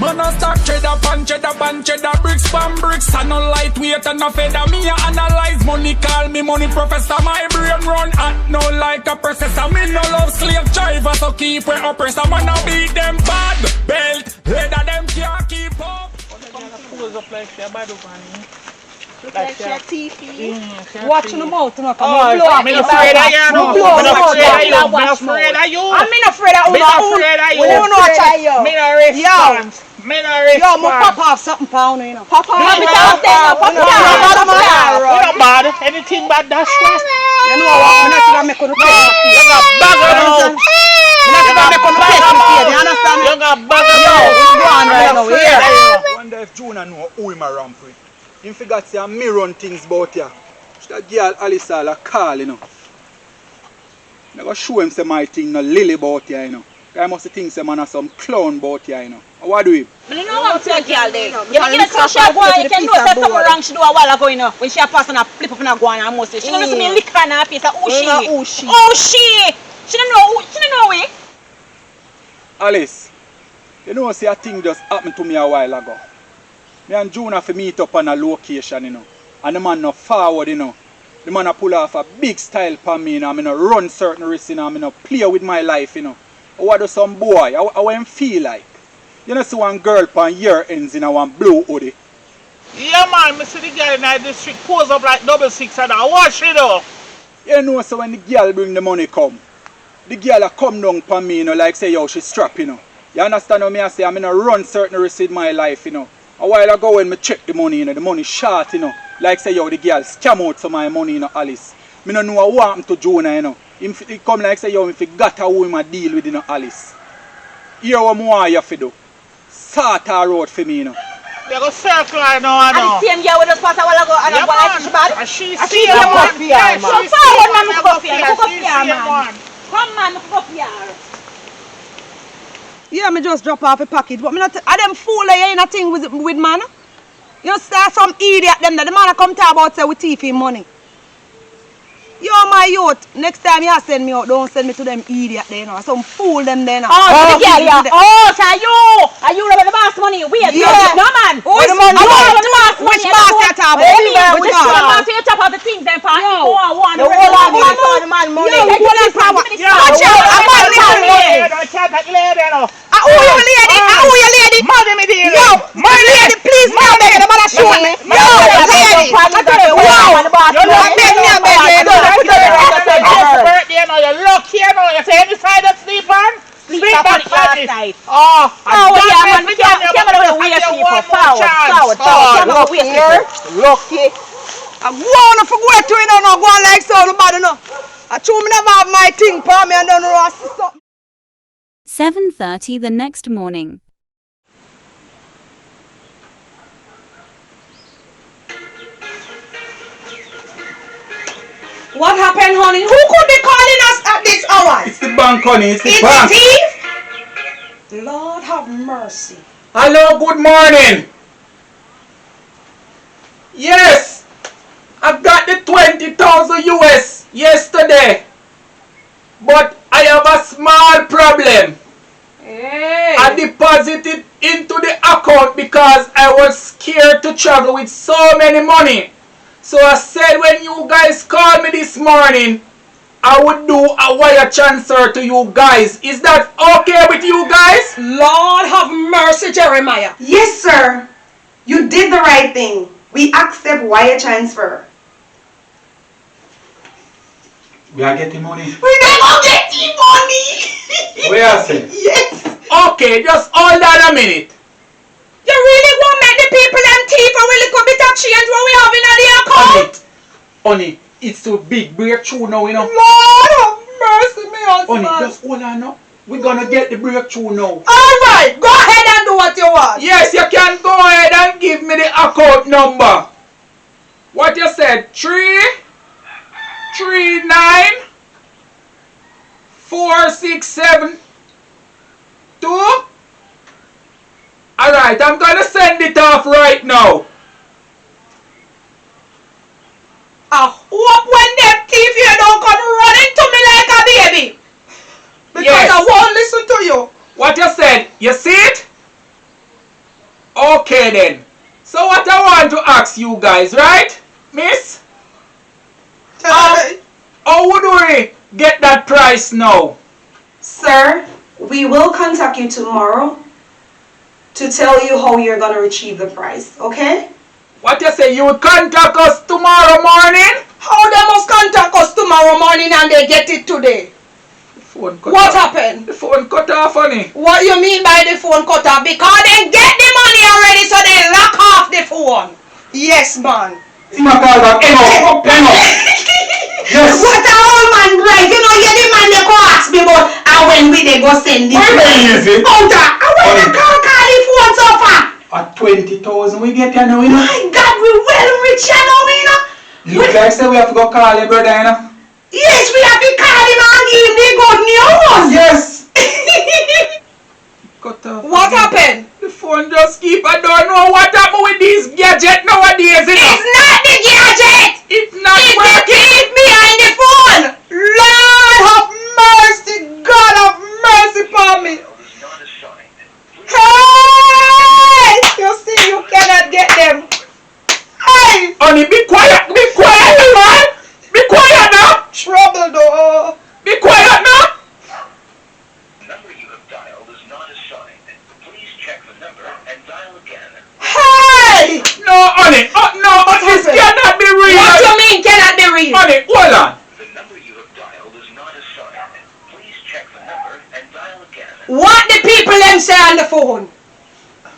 Man a stack cheddar pan cheddar pan cheddar bricks pan bricks. And no lightweight and no feather. Me a analyze money, call me money professor. My brain run at no like a processor. Me no love slave driver, so keep we oppressor. Man a beat them bad belt, leather them can't keep up. Pulls up like she a bad up on me. Like she a TV. Watch the mouth, no, come on. I'm afraid of you, no. I'm afraid of you. I'm not afraid of you. I'm afraid of you. I'm not afraid of you. Me no response. Me no response. Yo, I'm pop off something pound, you know. Pop off. Pop off. Pop off. We don't bad. Anything but that shit. You know what? I'm not going to make you pay. You got bag of you. I'm not going to make you pay. You understand? You got bag of you. Go on right now. I wonder if Juna know who him a ramp with. Him forgot to say me run things about ya. That girl Alice all a call, you know. I go show him say my thing no lily about ya, you know. I must think say man a some clown about ya, you know. What do him? But you know what I'm saying, girl there. You begin to touch her boy, you can know that something wrong she do a while ago, you know. When she a pass and a flip up and a go on and must say. She don't see me lick her in her face, who she? Who she? She don't know we. Alice, you know say a thing just happened to me a while ago. Me and June have to meet up on a location, you know. And the man no forward, you know. The man a pull off a big style for me, you know. I no run certain risks, you know. I no play with my life, you know. What do some boy? How him feel like? You know, see one girl pan year ends in a one blue hoodie. Yeah, man. Me see the girl in the district pose up like 666 and I watch it up. You know, so when the girl bring the money come, the girl a come down for me, you know, like say, yo, she strap, you know. You understand what me I say? I no run certain risks in my life, you know. A while ago when me check the money, you know, the money short, you know. Like say, yo, the girl scam out some of my money, you know, Alice. Me no know what happened to Jonah, you know. He come like say, yo, if he got a woman deal with, you know, Alice. Here what more you fi do. Sort her out for me, you know. You go circle her now, And the same girl with us pass a while ago and a go like she bad. And she see her, man. man. So forward, man, me go for you. Go for you, man. Come, man, me go for you. Yeah, me just drop off a package, but me not. I them fool you ain't a thing with man. You start some idiot them that the man come talk about say we thief him money. Yo, my youth, next time you send me out, don't send me to them idiot there, you know. Some fool them there, you know. Oh, the girl, yeah. Oh, so are you the boss money? Wait, yeah. No, man. Who is the man? Which boss you talk about? Which boss you talk about the things then for? No. The whole of the man money. Yo, hold on, power. Watch out, I'm not listening. Who you lady? Who you lady? Money me deal. Yo, my lady, please come back. I'm gonna show me. Yo, lady. Wow. I'm begging. Birthday, now you're lucky, you know. You say any side of sleep on? Sleep on last night. Oh, yeah, man. We can't go waste people. Forward. Lucky. I want to forget to you know, go on like so, nobody know. I told me never have my thing for me and don't know something. 7:30 the next morning. What happened, honey? Who could be calling us at this hour? It's the bank, honey. It's the Is bank. it thief? Lord have mercy. Hello, good morning. Yes, I got the 20,000 US yesterday, but I have a small problem. Hey. I deposited into the account because I was scared to travel with so many money. So I said when you guys called me this morning, I would do a wire transfer to you guys. Is that okay with you guys? Lord have mercy, Jeremiah. Yes, sir. You did the right thing. We accept wire transfer. We are getting money. We're not getting money. We are saying? Yes. Okay, just hold on a minute. You really want to make the people and thief a little bit of change what we have in the account? Honey, it's too big breakthrough now, you know. Lord have mercy, me husband. Honey, just hold on now. We're gonna get the breakthrough now. Alright, go ahead and do what you want. Yes, you can go ahead and give me the account number. What you said? 339-467-2. Alright, I'm gonna send it off right now. I hope when them thief you don't come running to me like a baby. Because Yes. I won't listen to you. What you said? You see it? Okay then. So what I want to ask you guys, right? Miss? How would we get that price now? Sir, we will contact you tomorrow to tell you how you're gonna retrieve the price, okay? What you say, you will contact us tomorrow morning? How they must contact us tomorrow morning and they get it today? The phone cut What off. happened? The phone cut off, honey. What you mean by the phone cut off? Because they get the money already, so they lock off the phone. Yes, man. My call back. Yes. What a old man right? You know, you're the man they go ask me about when we they go send this. Easy. Counter, when the call the phone so far? At 20,000 we get here now, you know. My God, we well rich here now, you know. Look like say we have to go call your brother, you know. Yes, we have to call him and give him the good news. Yes. Cut off. What happened? The phone just keep. I don't know what happened with these gadgets nowadays, you know. It's not the gadget. It's not It's the working. thief behind the phone. Lord have mercy. God have mercy upon me. Hey! You see, you cannot get them. Hey! Honey, be quiet, man. Be quiet now. Trouble though. Be quiet now. The number you have dialed is not assigned. Please check the number and dial again. Hey! No, honey. No, this happened? cannot be real. What you mean cannot be real? Honey, hold on. The number you have dialed is not assigned. Please check the number and dial again. What the people them say on the phone? The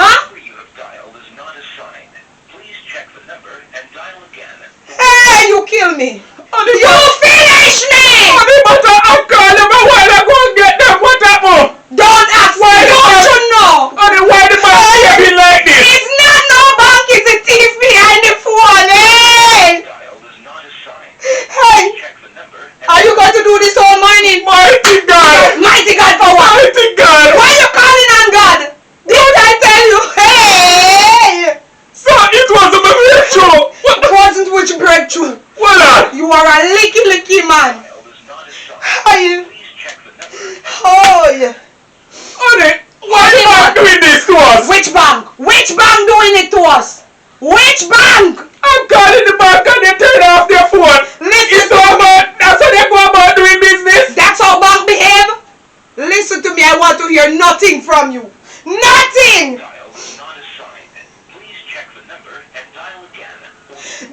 Huh? number you have dialed is not assigned. Please check the number and dial again. Hey, you kill me. Honey, You finish me! honey, but I called them a while ago and get them. What happened? Don't ask me, Why don't you know? Honey, why the man behaving like this? It's not no bank, it's a thief behind the phone, hey! Dialed is not assigned. Hey! Check the number and Are you going to do this all morning? Mighty God. Mighty God for what? Mighty God. Why you calling on God? Did I tell you? Hey! So it was a breakthrough. It wasn't which breakthrough. Hold on. You are a licky man. dialed is not assigned. Hey! Please check the number and Oh, yeah. Honey, why the man doing this to us? Which bank? Which bank doing it to us? Which bank? I'm calling the bank and they turn off their phone. Listen It's to me. about, that's how they go about doing business. That's how bank behave? Listen to me. I want to hear nothing from you. Nothing! dialed is not assigned. Please check the number and dial again.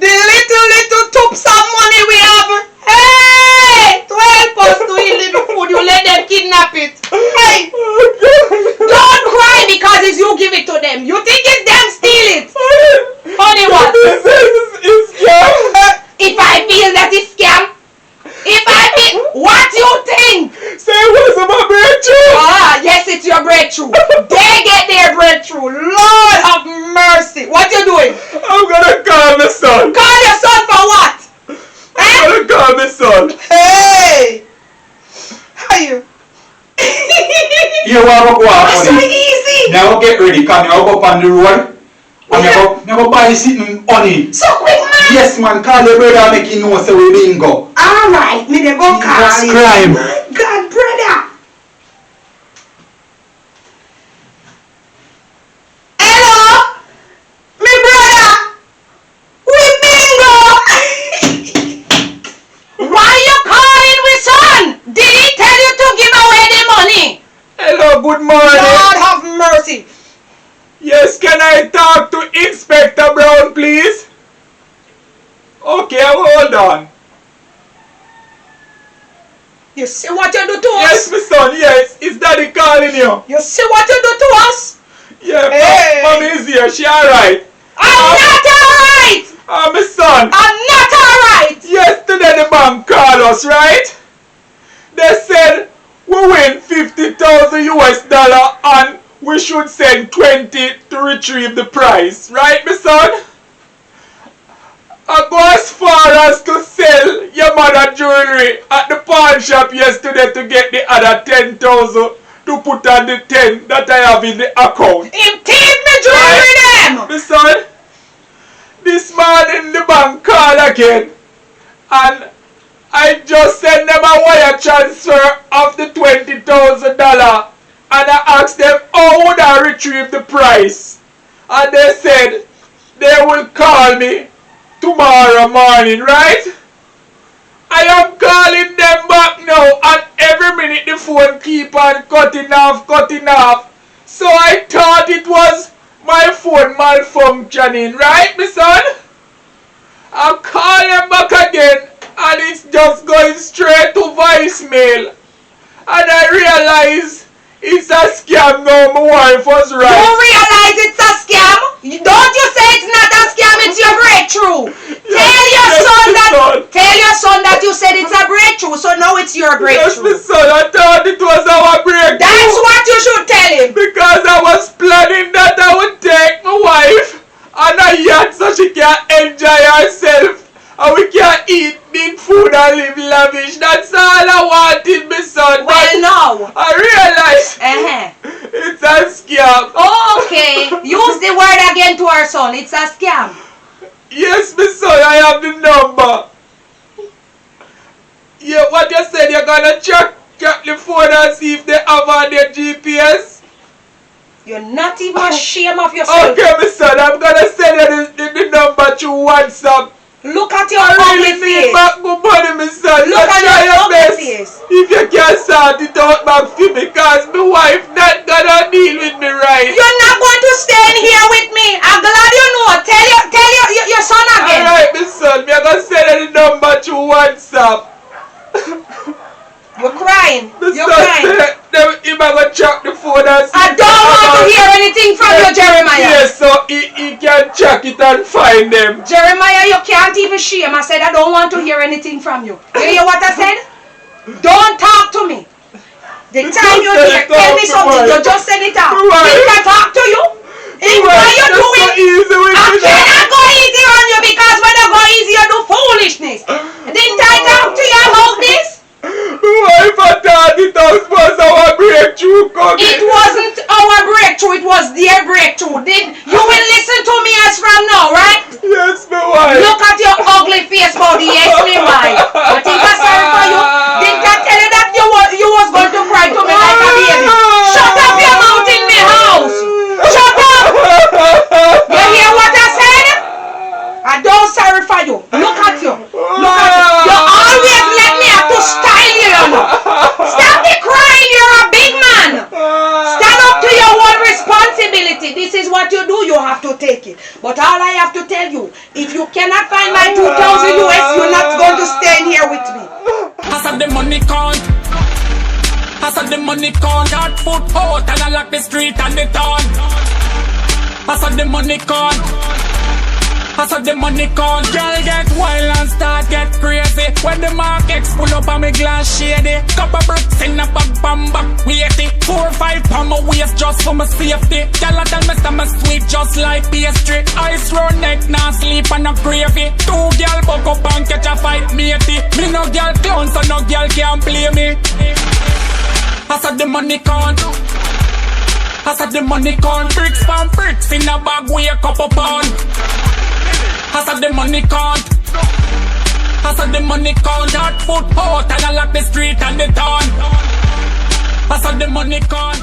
The little tubs of money we have. Hey! To help us to eat the food, you let them kidnap it. Hey! Don't cry because it's you give it to them. You think it's them steal it? Honey, what? This is scam. If I feel that it's scam, if I feel, what you think? Say it was my breakthrough. Ah, yes, it's your breakthrough. They get their breakthrough. Lord have mercy. What you doing? I'm gonna call my son. Call your son for what? I'm gonna call my son. Hey! How you? You want to go out, So honey? easy. Now get ready. Come now go up on the road. And never buy sitting honey. So quick, man. Yes, man. Call your brother and make him know so we bingo. All right, me they go call That's him. crime. My God, brother. Hello, me brother. We bingo. Why you calling me son? Did he tell you to give away the money? Hello, good morning. Lord have mercy. Yes, can I talk to Inspector Brown, please? Okay, hold on. You see what you do to Yes, us? my son, yes. Is Daddy calling you? You see what you do to us? Yeah, Hey. Mommy is here. She alright. I'm not alright. My son. I'm not alright. Yesterday the bank called us, right? They said we win 50,000 US dollar and we should send 20 to retrieve the prize, right, my son? I go as far as to sell your mother jewelry at the pawn shop yesterday to get the other 10,000 to put on the 10 that I have in the account. Him take me jewelry them. My son, this morning the bank called again and I just sent them a wire transfer of the $20,000 and I asked them how would I retrieve the price. And they said they will call me tomorrow morning, right? I am calling them back now, and every minute the phone keep on cutting off. So I thought it was my phone malfunctioning, right, my son? I call them back again, and it's just going straight to voicemail. And I realize it's a scam now. My wife was right. You realize it's a scam? Don't you say it's not a scam, it's your breakthrough. Tell your son that you said it's a breakthrough, so now it's your breakthrough. Yes, my son, I thought it was our breakthrough. That's what you should tell him. Because I was planning that I would take my wife on a yacht so she can enjoy herself. And we can eat big food and live lavish. That's all I wanted, my son. Well, no. I realized it's a scam. Oh, okay. Use the word again to our son. It's a scam. Yes, my son, I have the number. Yeah, what you said, you're gonna check the phone and see if they have on their GPS? You're not even ashamed of yourself. Okay, my son, I'm gonna send you the number through WhatsApp. Look at your ugly face. Back my money, my son. Look at your ugly face. If you can sort it out back for me, because my wife not gonna deal with me right. You're not going to stay in here with me. I'm glad you know. Tell your son again. Alright, my son. I'm gonna send you the number through WhatsApp. You're crying. You're crying. Him gonna check the phone and see. I don't want to hear anything from you, Jeremiah. Yes, so he can check it and find them. Jeremiah, you can't even shame. I said I don't want to hear anything from you. You hear what I said? Don't talk to me. The time you're here, tell me something. You just said it out. He can talk to you. Why you do it? I cannot go easy on you because when I go easy, you do foolishness. Didn't I talk to you about this? If I thought it was our breakthrough coming. It wasn't our breakthrough, it was their breakthrough. You will listen to me as from now, right? Yes, my wife. Look at your ugly face, body. Yes, me wife. But if I sorry for you, didn't I tell you that you was going to cry to me like a baby? Shut up your mouth in my house. Shut up. You hear what I said? I don't sorry for you. Look at you. Look at you. You always let me have to style you, you know. Stop the crying. You're a big man. Stand up to your own responsibility. This is what you do. You have to take it. But all I have to tell you, if you cannot find my 2,000 US, you're not going to stand here with me. I said the money count. I said the money count. Got foot out and I lock the street and the town. I said the money count. I said the money count. Girl get wild and start get crazy. When the markets pull up on me glass shady. Couple bricks in a bag, bam, back weighty. 4 or 5 pound my waist just for my safety. Girl I tell me some sweet just like pastry. Ice round neck, nah sleep and no gravy. 2 girl buck up and catch a fight matey. Me no girl clown so no girl can play me. I said the money count. I said the money count. Bricks from bricks in a bag weigh a couple pound. I said the money count. I said the money count. Hot foot out and I lock the street and the town. I said the money count.